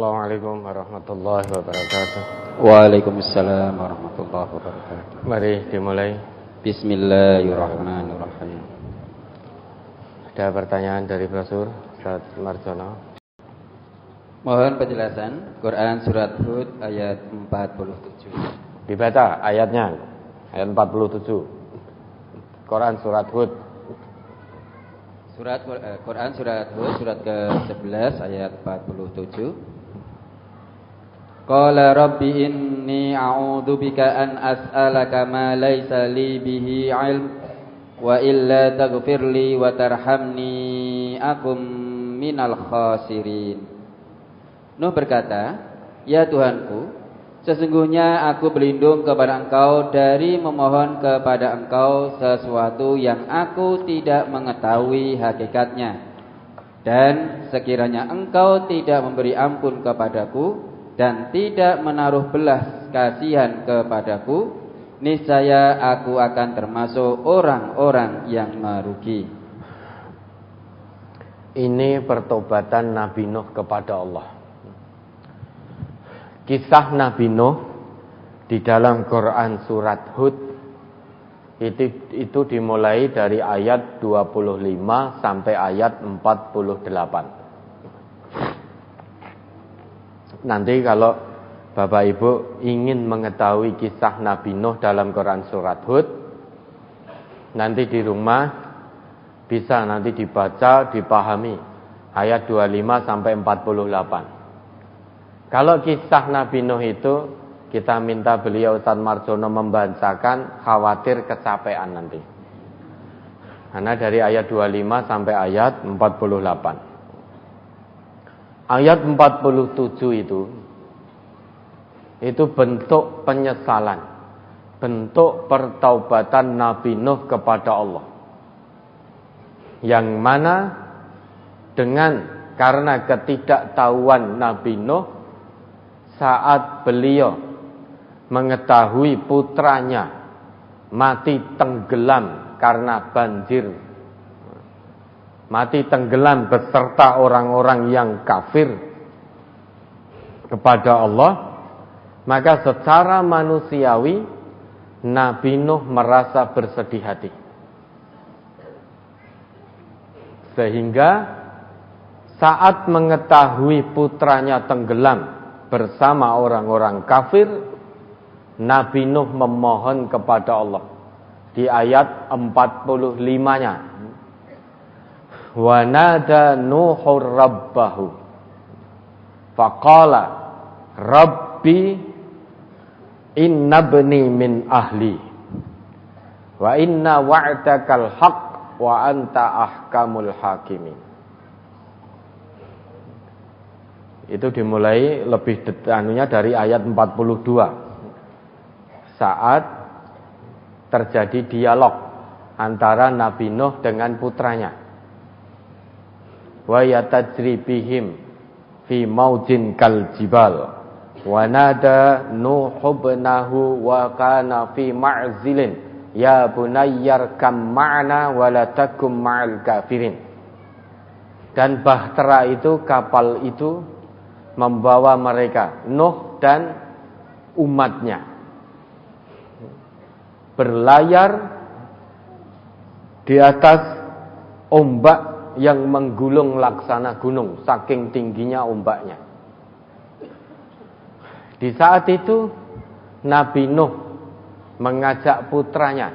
Assalamualaikum warahmatullahi wabarakatuh. Waalaikumsalam warahmatullahi wabarakatuh. Mari dimulai. Bismillahirrahmanirrahim. Ada pertanyaan dari Profesor Ustaz Marjono. Mohon penjelasan Quran surat Hud ayat 47. Dibaca ayatnya, ayat 47. Quran surat Hud. Quran surat Hud surat ke-11 ayat 47. Qala rabbi inni a'udzu bika an as'alaka ma laysa li bihi 'ilm wa illa taghfirli wa tarhamni akum minal khasirin. Nuh berkata, "Ya Tuhanku, sesungguhnya aku berlindung kepada Engkau dari memohon kepada Engkau sesuatu yang aku tidak mengetahui hakikatnya. Dan sekiranya Engkau tidak memberi ampun kepadaku dan tidak menaruh belas kasihan kepadaku, niscaya aku akan termasuk orang-orang yang merugi." Ini pertobatan Nabi Nuh kepada Allah. Kisah Nabi Nuh di dalam Quran surat Hud itu dimulai dari ayat 25 sampai ayat 48. Nanti kalau Bapak Ibu ingin mengetahui kisah Nabi Nuh dalam Quran surat Hud, nanti di rumah bisa nanti dibaca, dipahami ayat 25 sampai 48. Kalau kisah Nabi Nuh itu kita minta beliau Ustaz Marjono membacakan, khawatir kecapean nanti. Karena dari ayat 25 sampai ayat 48. Ayat 47 itu bentuk penyesalan, bentuk pertaubatan Nabi Nuh kepada Allah. Yang mana karena ketidaktahuan Nabi Nuh saat beliau mengetahui putranya mati tenggelam karena banjir, mati tenggelam beserta orang-orang yang kafir kepada Allah, maka secara manusiawi Nabi Nuh merasa bersedih hati. Sehingga saat mengetahui putranya tenggelam bersama orang-orang kafir, Nabi Nuh memohon kepada Allah di ayat 45-nya. Wa nada Nuhur rabbahu faqala rabbi inna bni min ahli wa inna wa'dakal haqq wa anta ahkamul hakimin. Itu dimulai lebih detailnya dari ayat 42. Saat terjadi dialog antara Nabi Nuh dengan putranya. Wa yatajri bihim fi maujin kal jibal. Wa nada Nuh ibnahu wa kana fi ma'zilin ya bunayyar kam ma'na wa la takum ma'al kafirin. Dan bahtera itu, kapal itu membawa mereka, Nuh dan umatnya, berlayar di atas ombak yang menggulung laksana gunung, saking tingginya ombaknya. Di saat itu Nabi Nuh mengajak putranya.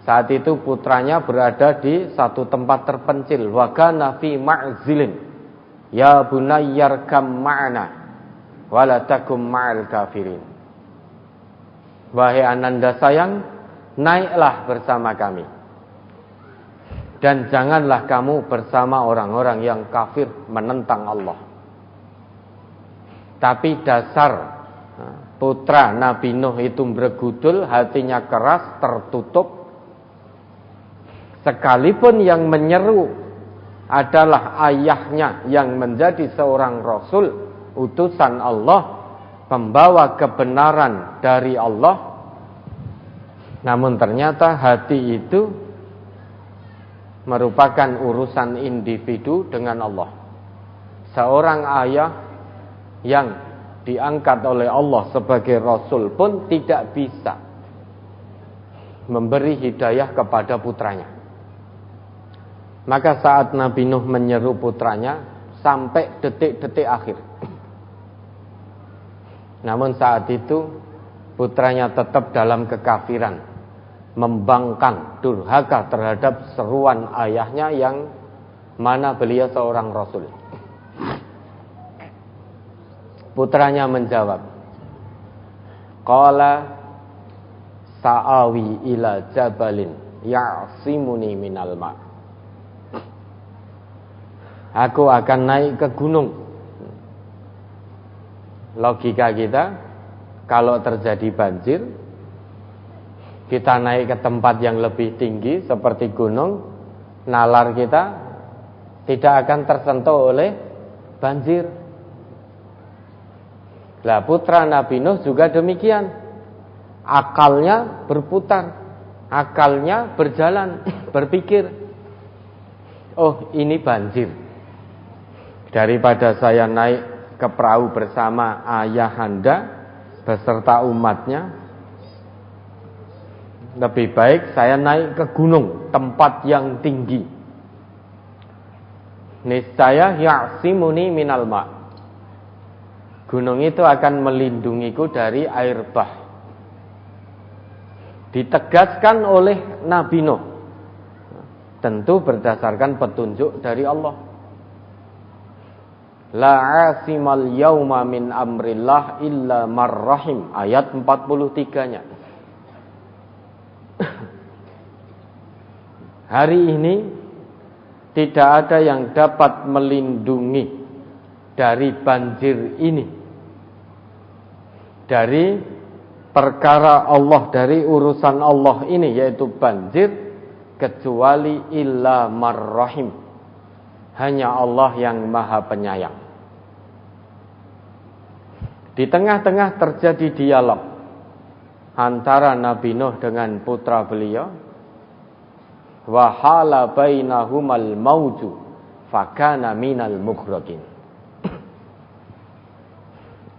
Saat itu putranya berada di satu tempat terpencil, wa kana fi ma'zilin ya bunayyar kam ma'na wala takum ma'al kafirin. Wahai ananda sayang, naiklah bersama kami dan janganlah kamu bersama orang-orang yang kafir menentang Allah. Tapi dasar putra Nabi Nuh itu bergudul, hatinya keras, tertutup. Sekalipun yang menyeru adalah ayahnya yang menjadi seorang rasul, utusan Allah, pembawa kebenaran dari Allah. Namun ternyata hati itu merupakan urusan individu dengan Allah. Seorang ayah yang diangkat oleh Allah sebagai Rasul pun tidak bisa memberi hidayah kepada putranya. Maka saat Nabi Nuh menyeru putranya sampai detik-detik akhir, namun saat itu putranya tetap dalam kekafiran, membangkang, durhaka terhadap seruan ayahnya yang mana beliau seorang Rasul. Putranya menjawab, qala sa'awi ila jabalin ya'simuni minal ma'. Aku akan naik ke gunung. Logika kita, kalau terjadi banjir, kita naik ke tempat yang lebih tinggi seperti gunung, nalar kita tidak akan tersentuh oleh banjir. Lah putra Nabi Nuh juga demikian. Akalnya berputar, akalnya berjalan, berpikir, oh ini banjir. Daripada saya naik ke perahu bersama ayahanda beserta umatnya, lebih baik saya naik ke gunung, tempat yang tinggi. Niscaya ya'simuni minal ma'. Gunung itu akan melindungiku dari air bah. Ditegaskan oleh Nabi Nuh, tentu berdasarkan petunjuk dari Allah. La 'asimal yauma min amrillah illa marrahim, ayat 43-nya. Hari ini tidak ada yang dapat melindungi dari banjir ini, dari perkara Allah, dari urusan Allah ini, yaitu banjir, kecuali illa marrahim, hanya Allah yang maha penyayang. Di tengah-tengah terjadi dialog antara Nabi Nuh dengan putra beliau. Wa hala bainahumal mauju fakana minal mughraqin.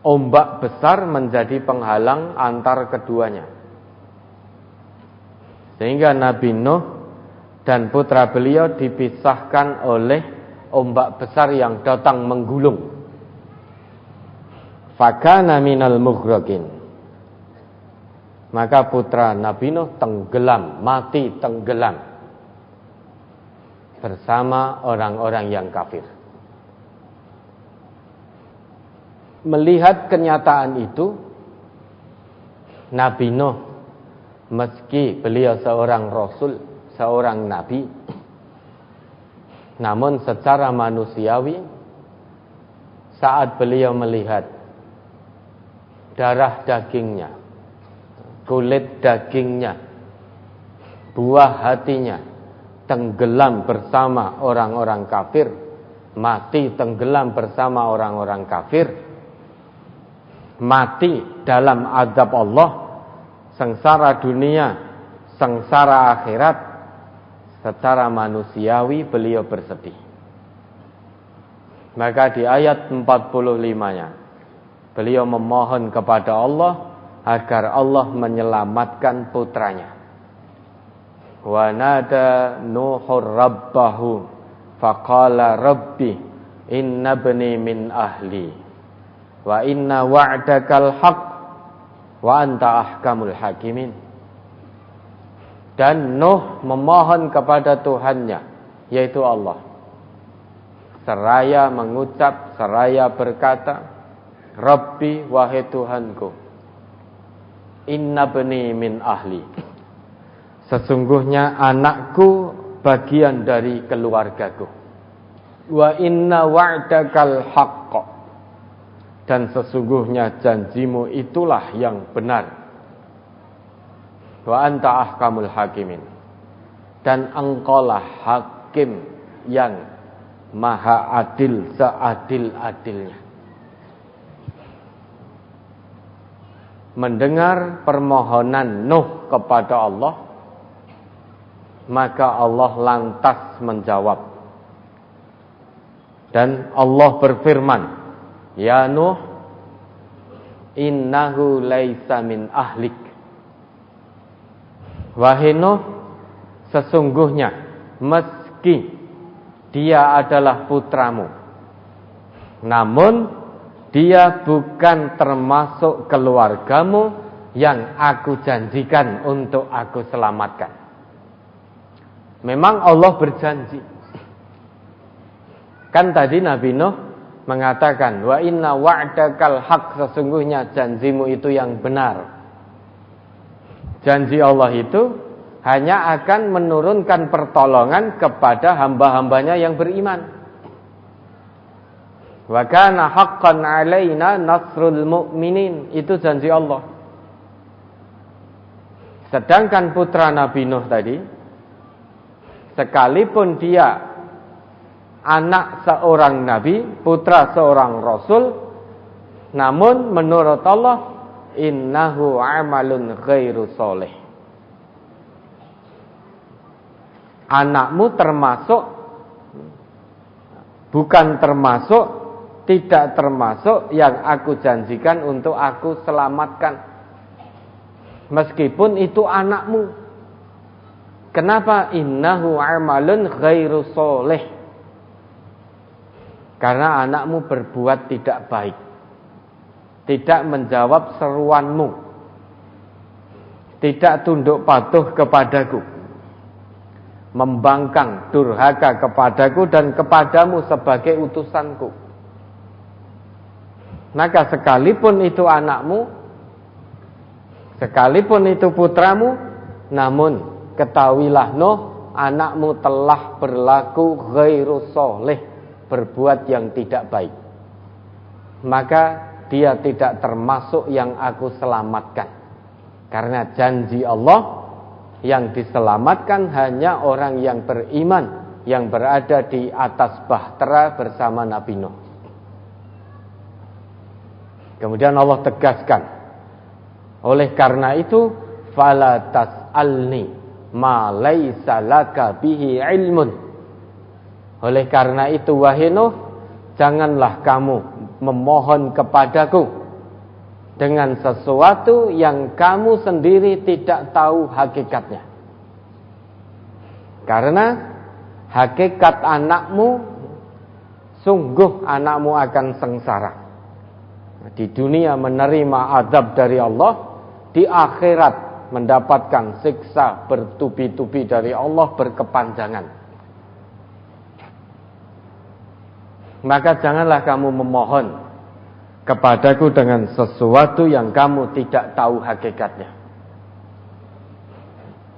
Ombak besar menjadi penghalang antar keduanya, sehingga Nabi Nuh dan putra beliau dipisahkan oleh ombak besar yang datang menggulung. Fakana minal mughraqin. Maka putra Nabi Nuh tenggelam, mati tenggelam bersama orang-orang yang kafir. Melihat kenyataan itu, Nabi Nuh, meski beliau seorang Rasul, seorang Nabi, namun secara manusiawi, saat beliau melihat darah dagingnya, kulit dagingnya, buah hatinya tenggelam bersama orang-orang kafir, mati tenggelam bersama orang-orang kafir, mati dalam azab Allah, sengsara dunia, sengsara akhirat, secara manusiawi beliau bersedih. Maka di ayat 45-nya beliau memohon kepada Allah agar Allah menyelamatkan putranya. Wa nada Nuhur rabbahu faqala rabbi inna bani min ahli wa inna wa'dakal haq wa anta ahkamul hakimin. Dan Nuh memohon kepada Tuhannya, yaitu Allah, seraya mengucap, seraya berkata, Rabbi, wahai Tuhanku, inna bani min ahli, sesungguhnya anakku bagian dari keluargaku. Wa inna wa'dakal haqq, dan sesungguhnya janjimu itulah yang benar. Wa anta ahkamul hakimin, dan engkaulah hakim yang maha adil, seadil-adilnya. Mendengar permohonan Nuh kepada Allah, maka Allah lantas menjawab. Dan Allah berfirman, Ya Nuh, innahu laisa min ahlik. Wahai Nuh, sesungguhnya meski dia adalah putramu, namun dia bukan termasuk keluargamu yang aku janjikan untuk aku selamatkan. Memang Allah berjanji. Kan tadi Nabi Nuh mengatakan, wa inna wa'dakal haq, sesungguhnya janjimu itu yang benar. Janji Allah itu hanya akan menurunkan pertolongan kepada hamba-hambanya yang beriman. Wa kana haqqan 'alaina nasrul mu'minin, itu janji Allah. Sedangkan putra Nabi Nuh tadi, sekalipun dia anak seorang nabi, putra seorang rasul, namun menurut Allah, innahu amalun ghairu soleh. Anakmu termasuk, bukan termasuk, tidak termasuk yang aku janjikan untuk aku selamatkan. Meskipun itu anakmu. Kenapa? Innahu amalun ghairu soleh. Karena anakmu berbuat tidak baik, tidak menjawab seruanmu, tidak tunduk patuh kepadaku, membangkang durhaka kepadaku dan kepadamu sebagai utusanku. Maka sekalipun itu anakmu, sekalipun itu putramu, namun ketahuilah Nuh, anakmu telah berlaku ghairu soleh, berbuat yang tidak baik. Maka dia tidak termasuk yang aku selamatkan. Karena janji Allah, yang diselamatkan hanya orang yang beriman, yang berada di atas bahtera bersama Nabi Nuh. Kemudian Allah tegaskan, oleh karena itu, fala tas'alni ma laisa laka bihi ilmun. Oleh karena itu, wahai Nuh, janganlah kamu memohon kepadaku dengan sesuatu yang kamu sendiri tidak tahu hakikatnya. Karena hakikat anakmu, sungguh anakmu akan sengsara. Di dunia menerima azab dari Allah, di akhirat mendapatkan siksa bertubi-tubi dari Allah berkepanjangan. Maka janganlah kamu memohon kepadaku dengan sesuatu yang kamu tidak tahu hakikatnya.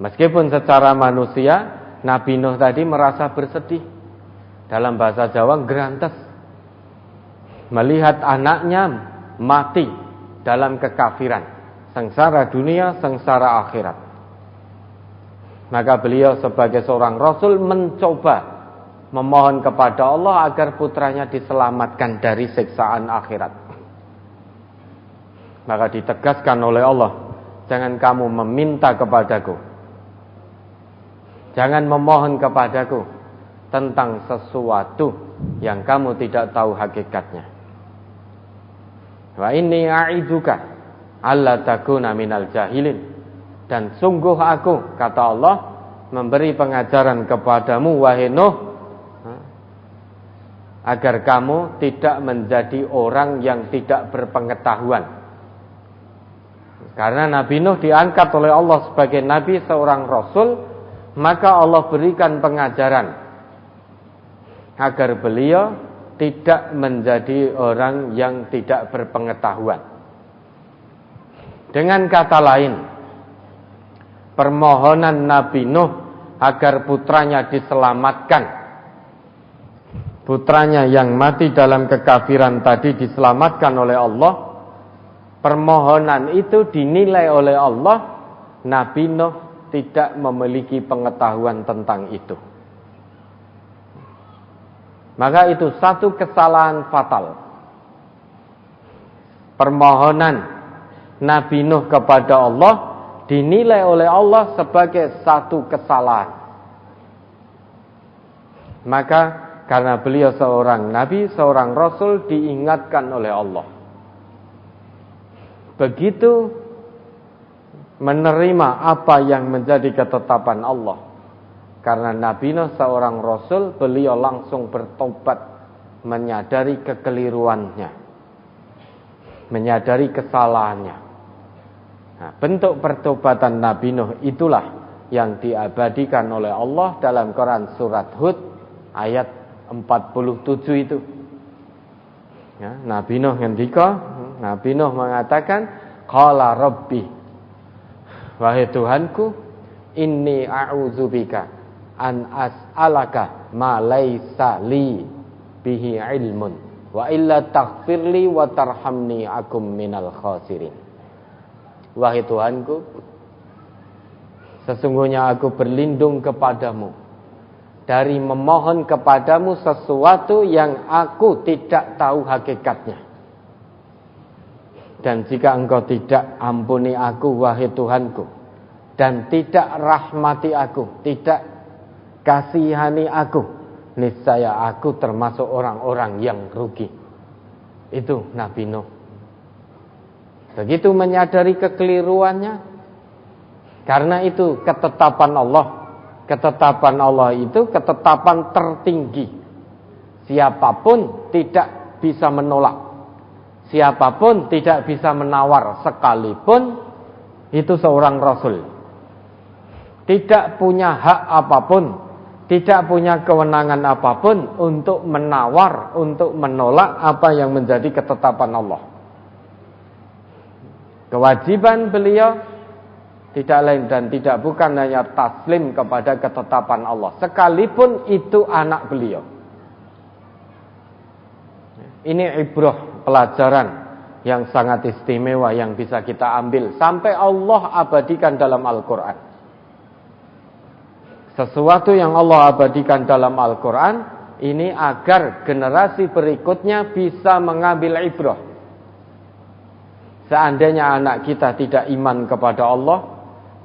Meskipun secara manusia, Nabi Nuh tadi merasa bersedih. Dalam bahasa Jawa, gerantes. Melihat anaknya mati dalam kekafiran, sengsara dunia, sengsara akhirat. Maka beliau sebagai seorang Rasul mencoba memohon kepada Allah agar putranya diselamatkan dari siksaan akhirat. Maka ditegaskan oleh Allah, jangan kamu meminta kepadaku, jangan memohon kepadaku tentang sesuatu yang kamu tidak tahu hakikatnya. Wa inni a'idzuka alla takuna minal jahilin. Dan sungguh aku, kata Allah, memberi pengajaran kepadamu, wahai Nuh, agar kamu tidak menjadi orang yang tidak berpengetahuan. Karena Nabi Nuh diangkat oleh Allah sebagai Nabi, seorang Rasul, maka Allah berikan pengajaran agar beliau tidak menjadi orang yang tidak berpengetahuan. Dengan kata lain, permohonan Nabi Nuh agar putranya diselamatkan, putranya yang mati dalam kekafiran tadi diselamatkan oleh Allah, permohonan itu dinilai oleh Allah, Nabi Nuh tidak memiliki pengetahuan tentang itu. Maka itu satu kesalahan fatal. Permohonan Nabi Nuh kepada Allah dinilai oleh Allah sebagai satu kesalahan. Maka karena beliau seorang Nabi, seorang Rasul, diingatkan oleh Allah. begitu menerima apa yang menjadi ketetapan Allah. Karena Nabi Nuh seorang rasul, beliau langsung bertobat, menyadari kekeliruannya, menyadari kesalahannya. Nah, bentuk pertobatan Nabi Nuh itulah yang diabadikan oleh Allah dalam Quran surat Hud ayat 47 itu. Ya, Nabi Nuh ngendika, Nabi Nuh mengatakan, qala rabbi, wahai Tuhanku, inni a'udzubika an as'alaka ma laisa li bihi ilmun wa illa taghfirli wa tarhamni akum minal khasirin. Wahai Tuhanku, sesungguhnya aku berlindung kepadamu dari memohon kepadamu sesuatu yang aku tidak tahu hakikatnya. Dan jika engkau tidak ampuni aku, wahai Tuhanku, dan tidak rahmati aku, tidak kasihani aku, niscaya aku termasuk orang-orang yang rugi. Itu Nabi Nuh. Begitu menyadari kekeliruannya, karena itu ketetapan Allah. Ketetapan Allah itu ketetapan tertinggi. Siapapun tidak bisa menolak, siapapun tidak bisa menawar, sekalipun itu seorang rasul. Tidak punya hak apapun, tidak punya kewenangan apapun untuk menawar, untuk menolak apa yang menjadi ketetapan Allah. Kewajiban beliau tidak lain dan tidak bukan hanya taslim kepada ketetapan Allah, sekalipun itu anak beliau. Ini ibrah, pelajaran yang sangat istimewa yang bisa kita ambil sampai Allah abadikan dalam Al-Quran. Sesuatu yang Allah abadikan dalam Al-Quran ini agar generasi berikutnya bisa mengambil ibrah. Seandainya anak kita tidak iman kepada Allah,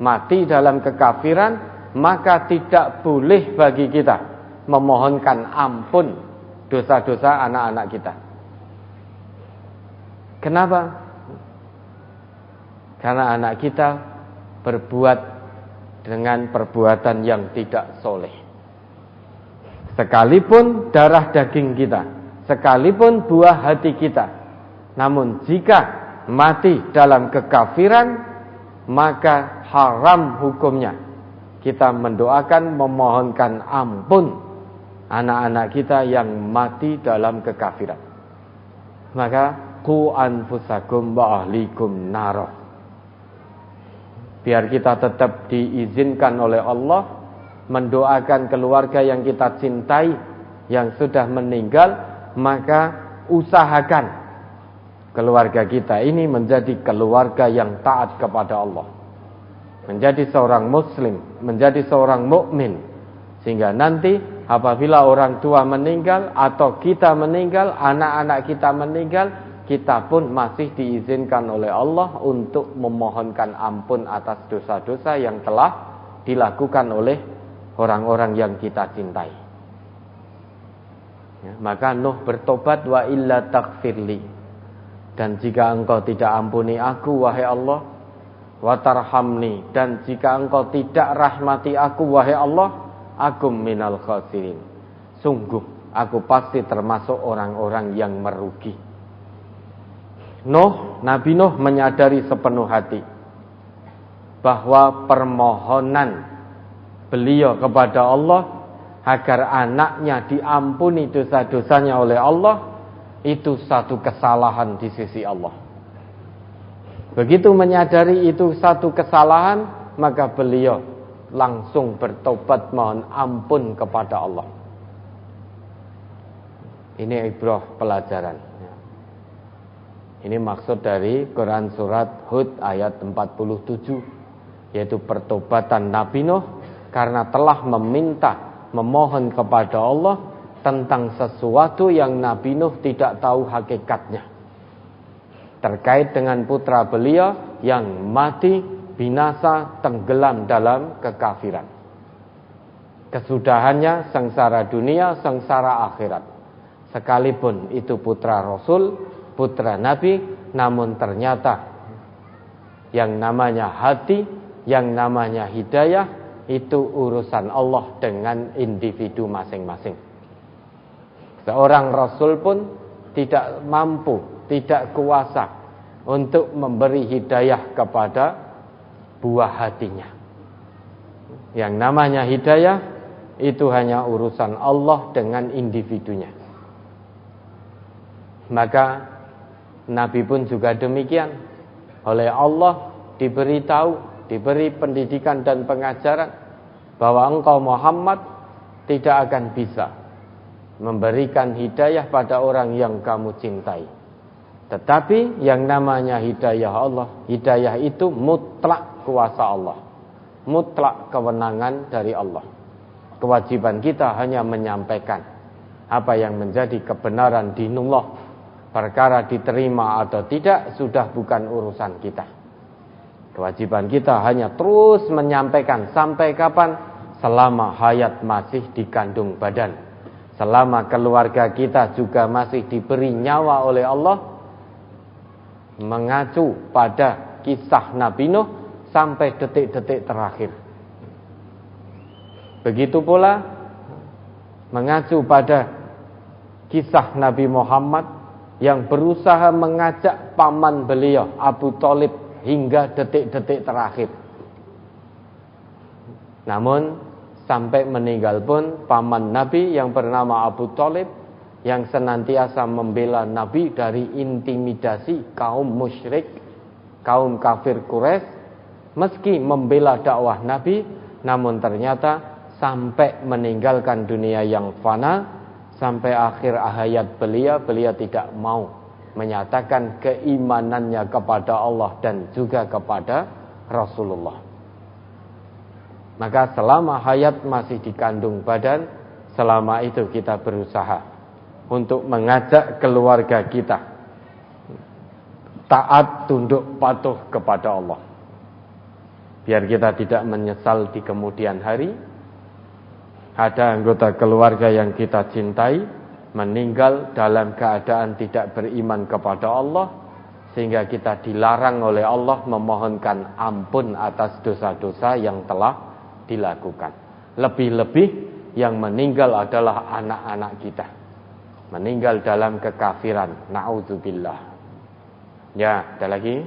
mati dalam kekafiran, maka tidak boleh bagi kita memohonkan ampun dosa-dosa anak-anak kita. Kenapa? Karena anak kita berbuat dengan perbuatan yang tidak soleh. Sekalipun darah daging kita, sekalipun buah hati kita, namun jika mati dalam kekafiran, maka haram hukumnya kita mendoakan, memohonkan ampun anak-anak kita yang mati dalam kekafiran. Maka qu anfusakum wa ahlikum naro. Biar kita tetap diizinkan oleh Allah mendoakan keluarga yang kita cintai yang sudah meninggal, maka usahakan keluarga kita ini menjadi keluarga yang taat kepada Allah, menjadi seorang muslim, menjadi seorang mukmin, sehingga nanti apabila orang tua meninggal atau kita meninggal, anak-anak kita meninggal, kita pun masih diizinkan oleh Allah untuk memohonkan ampun atas dosa-dosa yang telah dilakukan oleh orang-orang yang kita cintai. Ya, maka Nuh bertobat, wa illa taghfirli, dan jika engkau tidak ampuni aku, wahai Allah, wa tarhamni, dan jika engkau tidak rahmati aku, wahai Allah, akum minal khasirin, sungguh aku pasti termasuk orang-orang yang merugi. Nabi Nuh menyadari sepenuh hati bahwa permohonan beliau kepada Allah agar anaknya diampuni dosa-dosanya oleh Allah itu satu kesalahan di sisi Allah. Begitu menyadari itu satu kesalahan, maka beliau langsung bertobat mohon ampun kepada Allah. Ini ibrah, pelajaran. Ini maksud dari Quran surat Hud ayat 47, yaitu pertobatan Nabi Nuh karena telah memohon kepada Allah tentang sesuatu yang Nabi Nuh tidak tahu hakikatnya, terkait dengan putra beliau yang mati binasa tenggelam dalam kekafiran. Kesudahannya sengsara dunia, sengsara akhirat. Sekalipun itu putra Rasul, putra Nabi, namun ternyata Yang namanya hati, yang namanya hidayah, itu urusan Allah dengan individu masing-masing. Seorang Rasul pun tidak mampu, tidak kuasa untuk memberi hidayah kepada buah hatinya. Yang namanya hidayah itu hanya urusan Allah dengan individunya. Maka Nabi pun juga demikian. Oleh Allah diberitahu, diberi pendidikan dan pengajaran bahwa engkau Muhammad tidak akan bisa memberikan hidayah pada orang yang kamu cintai. Tetapi yang namanya hidayah Allah, hidayah itu mutlak kuasa Allah, mutlak kewenangan dari Allah. Kewajiban kita hanya menyampaikan apa yang menjadi kebenaran dinullah. Perkara diterima atau tidak sudah bukan urusan kita. Kewajiban kita hanya terus menyampaikan sampai kapan? Selama hayat masih dikandung badan, selama keluarga kita juga masih diberi nyawa oleh Allah, mengacu pada kisah Nabi Nuh sampai detik-detik terakhir. Begitu pula mengacu pada kisah Nabi Muhammad yang berusaha mengajak paman beliau Abu Thalib hingga detik-detik terakhir. Namun sampai meninggal pun paman Nabi yang bernama Abu Thalib, yang senantiasa membela Nabi dari intimidasi kaum musyrik, kaum kafir Quraisy, meski membela dakwah Nabi, namun ternyata sampai meninggalkan dunia yang fana, sampai akhir hayat beliau tidak mau menyatakan keimanannya kepada Allah dan juga kepada Rasulullah. Maka selama hayat masih dikandung badan, selama itu kita berusaha untuk mengajak keluarga kita taat, tunduk, patuh kepada Allah. Biar kita tidak menyesal di kemudian hari. Ada anggota keluarga yang kita cintai meninggal dalam keadaan tidak beriman kepada Allah, sehingga kita dilarang oleh Allah memohonkan ampun atas dosa-dosa yang telah dilakukan. Lebih-lebih yang meninggal adalah anak-anak kita, meninggal dalam kekafiran. Na'udzubillah. Ya, ada lagi?